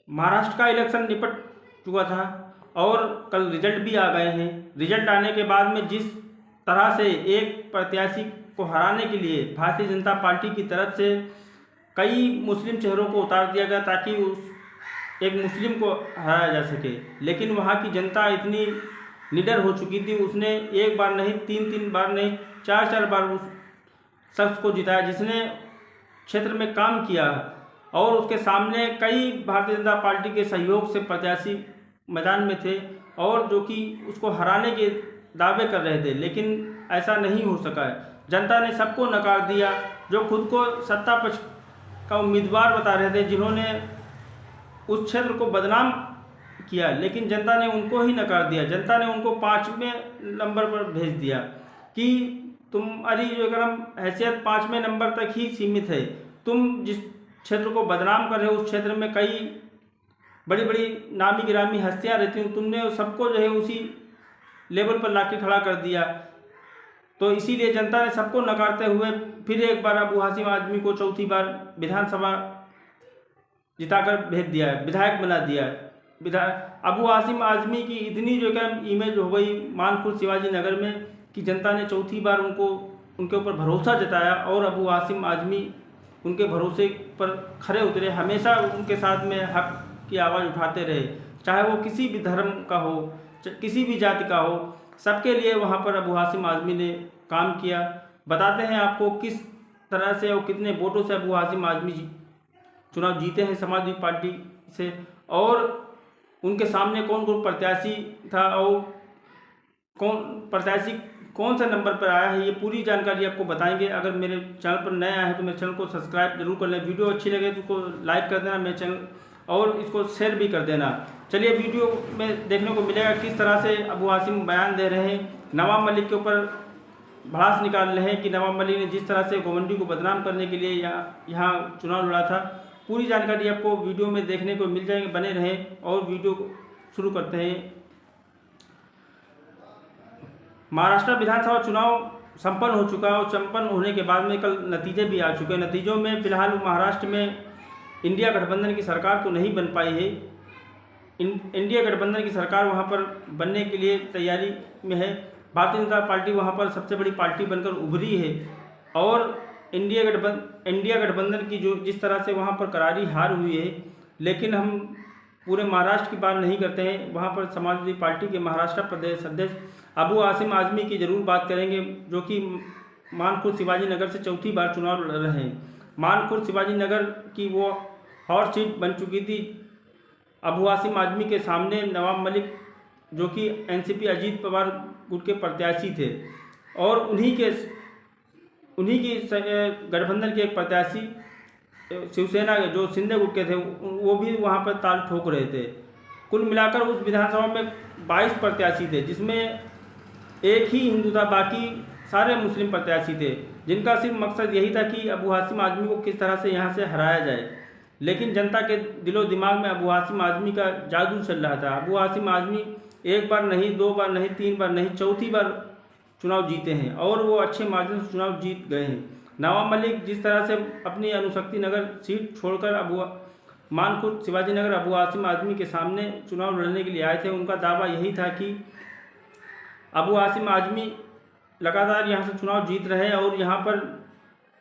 महाराष्ट्र का इलेक्शन निपट चुका था और कल रिजल्ट भी आ गए हैं। रिजल्ट आने के बाद में जिस तरह से एक प्रत्याशी को हराने के लिए भारतीय जनता पार्टी की तरफ से कई मुस्लिम चेहरों को उतार दिया गया ताकि उस एक मुस्लिम को हराया जा सके, लेकिन वहाँ की जनता इतनी निडर हो चुकी थी, उसने एक बार नहीं, तीन तीन बार नहीं, चार चार बार उस शख्स को जिताया जिसने क्षेत्र में काम किया और उसके सामने कई भारतीय जनता पार्टी के सहयोग से प्रत्याशी मैदान में थे और जो कि उसको हराने के दावे कर रहे थे, लेकिन ऐसा नहीं हो सका है। जनता ने सबको नकार दिया जो खुद को सत्ता पक्ष का उम्मीदवार बता रहे थे, जिन्होंने उस क्षेत्र को बदनाम किया, लेकिन जनता ने उनको ही नकार दिया। जनता ने उनको 5वें नंबर पर भेज दिया कि तुम्हारी जो अगर हैसियत 5वें नंबर तक ही सीमित है, तुम जिस क्षेत्र को बदनाम कर रहे हो उस क्षेत्र में कई बड़ी बड़ी नामी गिरामी हस्तियाँ रहती हूँ, तुमने सबको जो है उसी लेवल पर लाके खड़ा कर दिया। तो इसीलिए जनता ने सबको नकारते हुए फिर एक बार अबू हाशिम आजमी को चौथी बार विधानसभा जिताकर भेज दिया है, विधायक बना दिया है। अबू हाशिम आजमी की इतनी जो क्या इमेज हो गई मानपुर शिवाजी नगर में कि जनता ने चौथी बार उनके ऊपर भरोसा जताया और अबू हाशिम आजमी उनके भरोसे पर खरे उतरे, हमेशा उनके साथ में हक की आवाज़ उठाते रहे, चाहे वो किसी भी धर्म का हो, किसी भी जाति का हो, सबके लिए वहाँ पर अबू हाशिम आजमी ने काम किया। बताते हैं आपको किस तरह से और कितने वोटों से अबू हाशिम आजमी चुनाव जीते हैं समाजवादी पार्टी से, और उनके सामने कौन कौन प्रत्याशी था और कौन प्रत्याशी कौन सा नंबर पर आया है, ये पूरी जानकारी आपको बताएंगे। अगर मेरे चैनल पर नए आए हैं तो मेरे चैनल को सब्सक्राइब जरूर कर लें, वीडियो अच्छी लगे तो उसको लाइक कर देना मेरे चैनल और इसको शेयर भी कर देना। चलिए वीडियो में देखने को मिलेगा किस तरह से अबू हाशिम बयान दे रहे हैं, नवाब मलिक के ऊपर भड़ास निकाल रहे हैं कि नवाब मलिक ने जिस तरह से गोवंडी को बदनाम करने के लिए यहाँ चुनाव लड़ा था। पूरी जानकारी आपको वीडियो में देखने को मिल जाएगी, बने रहें और वीडियो को शुरू करते हैं। महाराष्ट्र विधानसभा चुनाव संपन्न हो चुका है और संपन्न होने के बाद में कल नतीजे भी आ चुके हैं। नतीजों में फिलहाल महाराष्ट्र में इंडिया गठबंधन की सरकार तो नहीं बन पाई है। इंडिया गठबंधन की सरकार वहां पर बनने के लिए तैयारी में है। भारतीय जनता पार्टी वहां पर सबसे बड़ी पार्टी बनकर उभरी है और इंडिया गठबंधन की जो जिस तरह से वहां पर करारी हार हुई है, लेकिन हम पूरे महाराष्ट्र की बात नहीं करते हैं। वहां पर समाजवादी पार्टी के महाराष्ट्र प्रदेश अध्यक्ष अबू हाशिम आजमी की जरूर बात करेंगे, जो कि मानपुर शिवाजी नगर से चौथी बार चुनाव लड़ रहे हैं। मानपुर शिवाजी नगर की वो हॉट सीट बन चुकी थी। अबू हाशिम आजमी के सामने नवाब मलिक जो कि एनसीपी अजीत पवार गुट के प्रत्याशी थे और उन्हीं की गठबंधन के एक प्रत्याशी शिवसेना के जो शिंदे गुट के थे वो भी वहाँ पर ताल ठोक रहे थे। कुल मिलाकर उस विधानसभा में 22 प्रत्याशी थे, जिसमें एक ही हिंदू था, बाकी सारे मुस्लिम प्रत्याशी थे, जिनका सिर्फ मकसद यही था कि अबू हाशिम आजमी को किस तरह से यहाँ से हराया जाए। लेकिन जनता के दिलो दिमाग में अबू हाशिम आजमी का जादू चल रहा था। अबू हाशिम आजमी एक बार नहीं, दो बार नहीं, तीन बार नहीं, चौथी बार चुनाव जीते हैं और वो अच्छे मार्जिन से चुनाव जीत गए हैं। नवाब मलिक जिस तरह से अपनी अनुशक्ति नगर सीट छोड़कर मानपुर शिवाजी नगर अबू हाशिम आजमी के सामने चुनाव लड़ने के लिए आए थे, उनका दावा यही था कि अबू हाशिम आजमी लगातार यहाँ से चुनाव जीत रहे हैं और यहाँ पर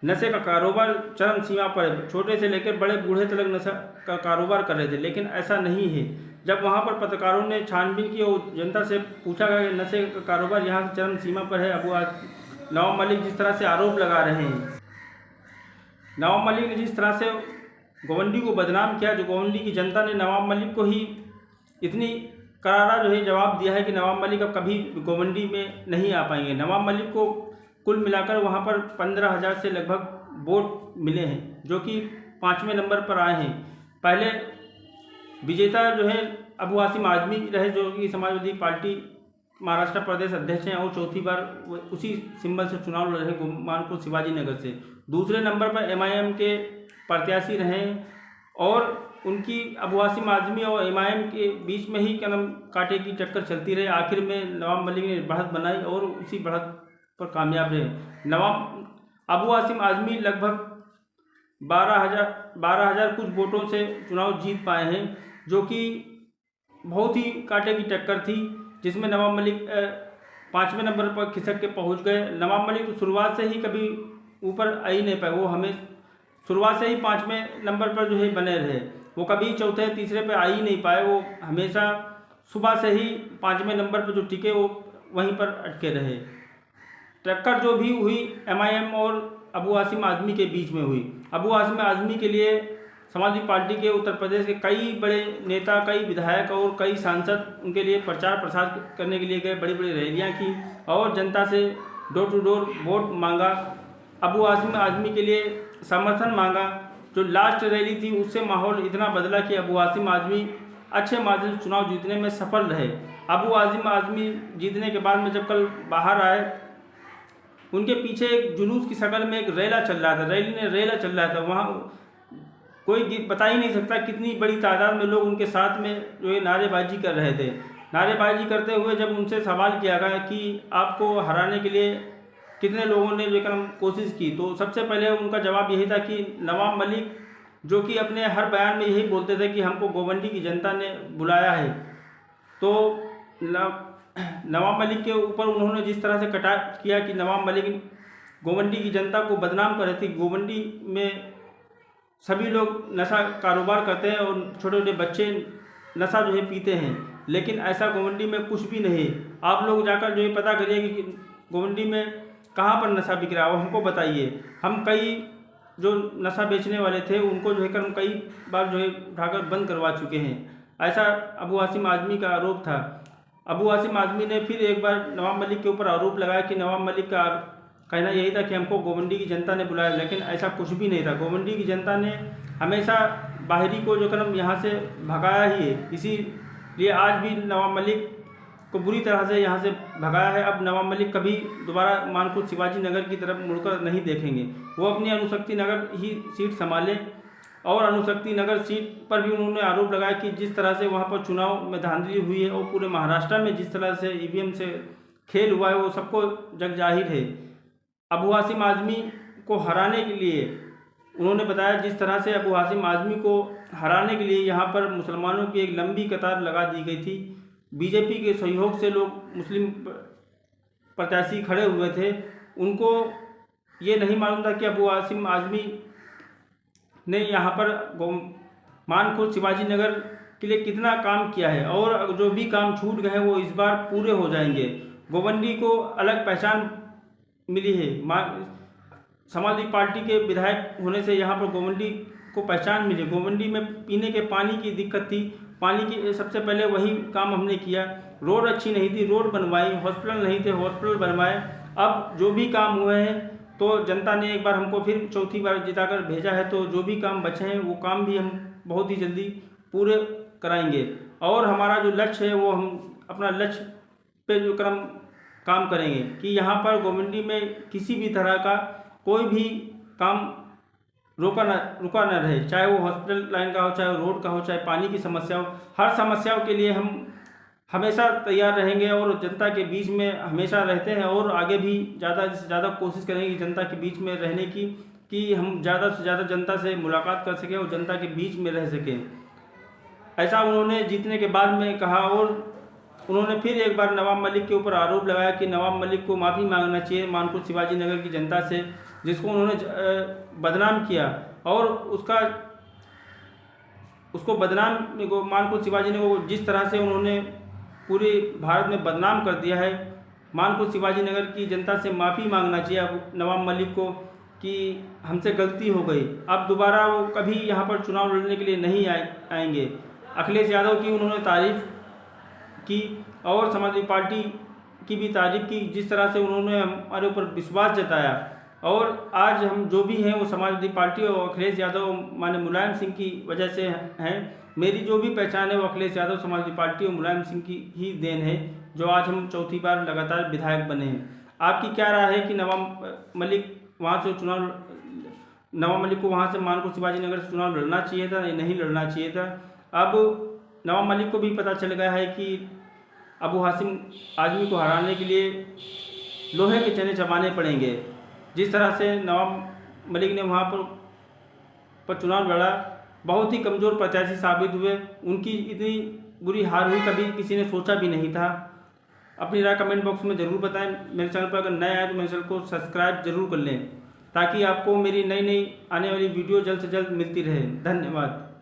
नशे का कारोबार चरम सीमा पर है। छोटे से लेकर बड़े बूढ़े तक नशा का कारोबार कर रहे थे, लेकिन ऐसा नहीं है। जब वहाँ पर पत्रकारों ने छानबीन की और जनता से पूछा गया कि नशे का कारोबार यहाँ से चरम सीमा पर है, नवाब मलिक जिस तरह से आरोप लगा रहे हैं, नवाब मलिक ने जिस तरह से गोवंडी को बदनाम किया, जो गोवंडी की जनता ने नवाब मलिक को ही इतनी करारा जो है जवाब दिया है कि नवाब मलिक अब कभी गोवंडी में नहीं आ पाएंगे। नवाब मलिक को कुल मिलाकर वहाँ पर 15,000 से लगभग वोट मिले हैं, जो कि 5वें नंबर पर आए हैं। पहले विजेता जो है अबू हाशिम आजमी रहे, जो कि समाजवादी पार्टी महाराष्ट्र प्रदेश अध्यक्ष हैं और चौथी बार उसी सिंबल से चुनाव लड़ रहे मानपुर शिवाजी नगर से। दूसरे नंबर पर MIM के प्रत्याशी रहे और उनकी अबू हाशिम आजमी और MIM के बीच में ही कलम कांटे की टक्कर चलती रही। आखिर में नवाब मलिक ने बढ़त बनाई और उसी बढ़त पर कामयाब रहे। अबू हाशिम आजमी लगभग 12,000 कुछ वोटों से चुनाव जीत पाए हैं, जो कि बहुत ही कांटे की टक्कर थी, जिसमें नवाब मलिक 5वें नंबर पर खिसक के पहुंच गए। नवाब मलिक तो शुरुआत से ही कभी ऊपर आ ही नहीं पाए, वो हमें शुरुआत से ही 5वें नंबर पर जो है बने रहे। वो कभी चौथे तीसरे पे आ ही नहीं पाए, वो हमेशा सुबह से ही 5वें नंबर पर जो टिके वो वहीं पर अटके रहे। टक्कर जो भी हुई MIM और अबू आसिम आज़मी के बीच में हुई। अबू आसिम आज़मी के लिए समाजवादी पार्टी के उत्तर प्रदेश के कई बड़े नेता, कई विधायक और कई सांसद उनके लिए प्रचार प्रसार करने के लिए गए, बड़ी बड़ी रैलियां की और जनता से डोर टू डोर वोट मांगा। अबू आसिम आज़मी के लिए समर्थन मांगा। जो लास्ट रैली थी उससे माहौल इतना बदला कि अबू आसिम आज़मी अच्छे मार्जिन से चुनाव जीतने में सफल रहे। अबू आसिम आज़मी जीतने के बाद में जब कल बाहर आए, उनके पीछे एक जुलूस की शक्ल में एक रेला चल रहा था, रेला चल रहा था। वहाँ कोई बता ही नहीं सकता कितनी बड़ी तादाद में लोग उनके साथ में जो है नारेबाजी कर रहे थे। नारेबाजी करते हुए जब उनसे सवाल किया गया कि आपको हराने के लिए कितने लोगों ने जो कोशिश की, तो सबसे पहले उनका जवाब यही था कि नवाब मलिक, जो कि अपने हर बयान में यही बोलते थे कि हमको गोवंडी की जनता ने बुलाया है। तो नवाब मलिक के ऊपर उन्होंने जिस तरह से कटाक्ष किया कि नवाब मलिक गोवंडी की जनता को बदनाम कर रहे थे। गोवंडी में सभी लोग नशा कारोबार करते हैं और छोटे छोटे बच्चे नशा जो है पीते हैं, लेकिन ऐसा गोवंडी में कुछ भी नहीं। आप लोग जाकर जो है पता करिए कि गोवंडी में कहाँ पर नशा बिक रहा है, वो हमको बताइए। हम कई जो नशा बेचने वाले थे उनको जो है हम कई बार जो है उठाकर बंद करवा चुके हैं। ऐसा अबू आसिम आज़मी का आरोप था। अबू आसिम आज़मी ने फिर एक बार नवाब मलिक के ऊपर आरोप लगाया कि नवाब मलिक का कहना यही था कि हमको गोवंडी की जनता ने बुलाया, लेकिन ऐसा कुछ भी नहीं था। गोवंडी की जनता ने हमेशा बाहरी को जो यहाँ से भगाया ही है, इसीलिए आज भी नवाब मलिक को बुरी तरह से यहाँ से भगाया है। अब नवाब मलिक कभी दोबारा मानपुर शिवाजी नगर की तरफ मुड़कर नहीं देखेंगे। वो अपनी अणुशक्ति नगर ही सीट संभालें। और अणुशक्ति नगर सीट पर भी उन्होंने आरोप लगाया कि जिस तरह से वहाँ पर चुनाव में धांधली हुई है और पूरे महाराष्ट्र में जिस तरह से EVM से खेल हुआ है वो सबको जग जाहिर है। अबू आसिम आज़मी को हराने के लिए उन्होंने बताया, जिस तरह से अबू आसिम आज़मी को हराने के लिए यहाँ पर मुसलमानों की एक लंबी कतार लगा दी गई थी। बीजेपी के सहयोग से लोग मुस्लिम प्रत्याशी खड़े हुए थे। उनको ये नहीं मालूम था कि अबू आसिम आज़मी ने यहाँ पर मानपुर शिवाजी नगर के लिए कितना काम किया है और जो भी काम छूट गए हैं वो इस बार पूरे हो जाएंगे। गोवंडी को अलग पहचान मिली है। समाजवादी पार्टी के विधायक होने से यहाँ पर गोवंडी को पहचान मिली। गोवंडी में पीने के पानी की दिक्कत थी, पानी की सबसे पहले वही काम हमने किया। रोड अच्छी नहीं थी, रोड बनवाई। हॉस्पिटल नहीं थे, हॉस्पिटल बनवाए। अब जो भी काम हुए हैं तो जनता ने एक बार हमको फिर चौथी बार जिताकर भेजा है, तो जो भी काम बचे हैं वो काम भी हम बहुत ही जल्दी पूरे कराएंगे। और हमारा जो लक्ष्य है वो हम अपना लक्ष्य पे जो काम करेंगे कि यहाँ पर गोवंडी में किसी भी तरह का कोई भी काम रुका न रहे, चाहे वो हॉस्पिटल लाइन का हो, चाहे रोड का हो, चाहे पानी की समस्या हो। हर समस्याओं के लिए हम हमेशा तैयार रहेंगे और जनता के बीच में हमेशा रहते हैं और आगे भी ज़्यादा से ज़्यादा कोशिश करेंगे जनता के बीच में रहने की, कि हम ज़्यादा से ज़्यादा जनता से मुलाकात कर सकें और जनता के बीच में रह सकें। ऐसा उन्होंने जीतने के बाद में कहा। और उन्होंने फिर एक बार नवाब मलिक के ऊपर आरोप लगाया कि नवाब मलिक को माफ़ी मांगना चाहिए मानपुर शिवाजी नगर की जनता से, जिसको उन्होंने बदनाम किया। और उसको बदनाम मानपुर शिवाजी नगर को जिस तरह से उन्होंने पूरे भारत में बदनाम कर दिया है, मानपुर शिवाजी नगर की जनता से माफ़ी मांगना चाहिए नवाब मलिक को कि हमसे गलती हो गई। अब दोबारा वो कभी यहाँ पर चुनाव लड़ने के लिए नहीं आएंगे। अखिलेश यादव की उन्होंने तारीफ़ की और समाजवादी पार्टी की भी तारीफ़ की, जिस तरह से उन्होंने हमारे ऊपर विश्वास जताया। और आज हम जो भी हैं वो समाजवादी पार्टी और अखिलेश यादव माने मुलायम सिंह की वजह से हैं। मेरी जो भी पहचान है वो अखिलेश यादव, समाजवादी पार्टी और मुलायम सिंह की ही देन है, जो आज हम चौथी बार लगातार विधायक बने हैं। आपकी क्या राय है कि नवाब मलिक को वहाँ से मानपुर शिवाजी नगर से चुनाव लड़ना चाहिए था, नहीं लड़ना चाहिए था? अब नवाब मलिक को भी पता चल गया है कि अबू आसिम आज़मी को हराने के लिए लोहे के चने चबाने पड़ेंगे। जिस तरह से नवाब मलिक ने वहाँ पर चुनाव लड़ा बहुत ही कमज़ोर प्रत्याशी साबित हुए। उनकी इतनी बुरी हार हुई कभी किसी ने सोचा भी नहीं था। अपनी राय कमेंट बॉक्स में ज़रूर बताएं। मेरे चैनल पर अगर नए आए तो मेरे चैनल को सब्सक्राइब जरूर कर लें ताकि आपको मेरी नई नई आने वाली वीडियो जल्द से जल्द मिलती रहे। धन्यवाद।